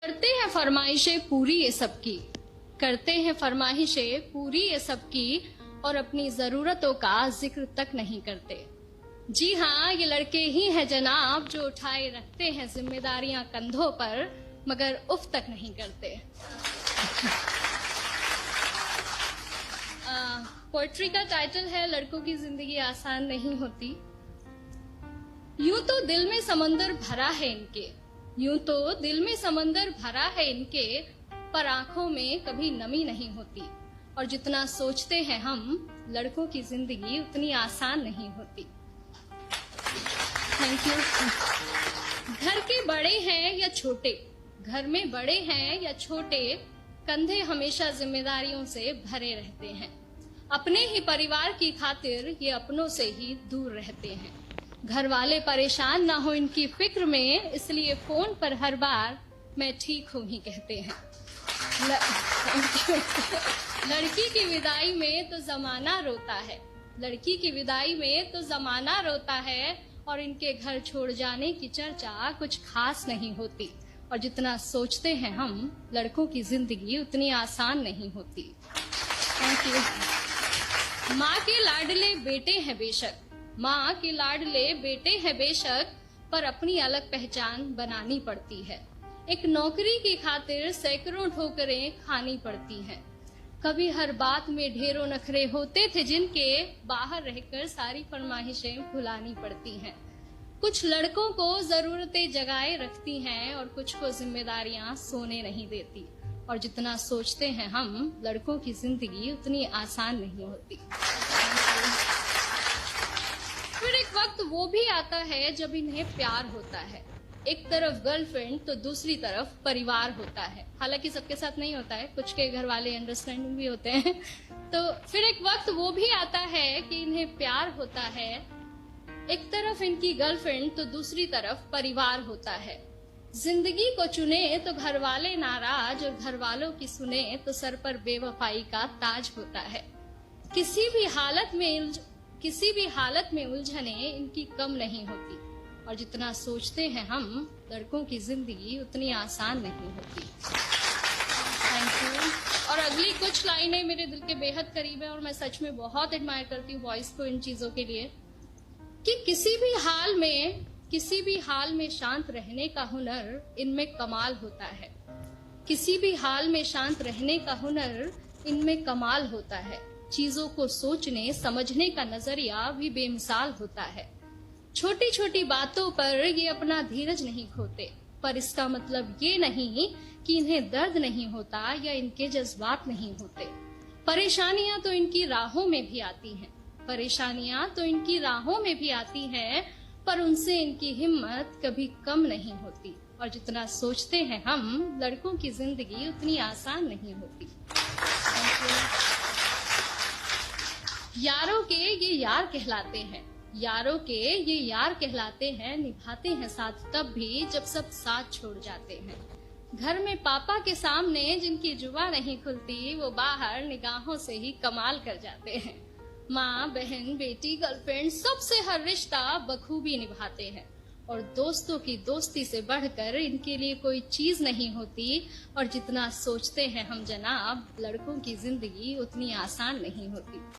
करते हैं फरमाइशें पूरी ये सबकी, करते हैं फरमाइशें पूरी ये सबकी, और अपनी जरूरतों का जिक्र तक नहीं करते। जी हाँ, ये लड़के ही हैं जनाब जो उठाए रखते हैं जिम्मेदारियां कंधों पर, मगर उफ तक नहीं करते। पोएट्री का टाइटल है लड़कों की जिंदगी आसान नहीं होती। यूं तो दिल में समंदर भरा है इनके, यूं तो दिल में समंदर भरा है इनके, पर आंखों में कभी नमी नहीं होती। और जितना सोचते हैं हम, लड़कों की जिंदगी उतनी आसान नहीं होती। Thank you. घर के बड़े हैं या छोटे, घर में बड़े हैं या छोटे, कंधे हमेशा जिम्मेदारियों से भरे रहते हैं। अपने ही परिवार की खातिर ये अपनों से ही दूर रहते हैं। घर वाले परेशान ना हो इनकी फिक्र में, इसलिए फोन पर हर बार मैं ठीक हूँ ही कहते हैं। लड़की की विदाई में तो जमाना रोता है, लड़की की विदाई में तो जमाना रोता है, और इनके घर छोड़ जाने की चर्चा कुछ खास नहीं होती। और जितना सोचते हैं हम, लड़कों की जिंदगी उतनी आसान नहीं होती। Thank you. माँ के लाडले बेटे हैं बेशक, माँ के लाडले बेटे हैं बेशक, पर अपनी अलग पहचान बनानी पड़ती है। एक नौकरी की खातिर सैकड़ों ठोकरें खानी पड़ती हैं। कभी हर बात में ढेरों नखरे होते थे जिनके, बाहर रहकर सारी फरमाइशें भुलानी पड़ती हैं। कुछ लड़कों को जरूरतें जगाए रखती हैं और कुछ को जिम्मेदारियां सोने नहीं देती। और जितना सोचते हैं हम, लड़कों की जिंदगी उतनी आसान नहीं होती। फिर एक वक्त वो भी आता है जब इन्हें प्यार होता है। एक तरफ गर्लफ्रेंड तो दूसरी तरफ परिवार होता है। हालांकि सबके साथ नहीं होता है, कुछ के घर वाले अंडरस्टैंडिंग भी होते हैं। तो फिर एक वक्त वो भी आता है कि इन्हें प्यार होता है। एक तरफ इनकी गर्लफ्रेंड तो दूसरी तरफ परिवार होता है। जिंदगी को चुने तो घर वाले नाराज, और घर वालों की सुने तो सर पर बेवफाई का ताज होता है। किसी भी हालत में उलझने इनकी कम नहीं होती। और जितना सोचते हैं हम, लड़कों की जिंदगी उतनी आसान नहीं होती। Thank you. और अगली कुछ लाइनें मेरे दिल के बेहद करीब है, और मैं सच में बहुत एडमायर करती हूँ वॉइस को इन चीजों के लिए, कि किसी भी हाल में शांत रहने का हुनर इनमें कमाल होता है। किसी भी हाल में शांत रहने का हुनर इनमें कमाल होता है। चीजों को सोचने समझने का नजरिया भी बेमिसाल होता है। छोटी छोटी बातों पर ये अपना धीरज नहीं खोते, पर इसका मतलब ये नहीं कि इन्हें दर्द नहीं होता या इनके जज्बात नहीं होते। परेशानियां तो इनकी राहों में भी आती हैं, परेशानियां तो इनकी राहों में भी आती हैं, पर उनसे इनकी हिम्मत कभी कम नहीं होती। और जितना सोचते हैं हम, लड़कों की जिंदगी उतनी आसान नहीं होती। यारों के ये यार कहलाते हैं, यारों के ये यार कहलाते हैं, निभाते हैं साथ तब भी जब सब साथ छोड़ जाते हैं। घर में पापा के सामने जिनकी जुबान नहीं खुलती, वो बाहर निगाहों से ही कमाल कर जाते हैं। माँ, बहन, बेटी, गर्लफ्रेंड, सबसे हर रिश्ता बखूबी निभाते हैं। और दोस्तों की दोस्ती से बढ़कर इनके लिए कोई चीज नहीं होती। और जितना सोचते हैं हम जनाब, लड़कों की जिंदगी उतनी आसान नहीं होती।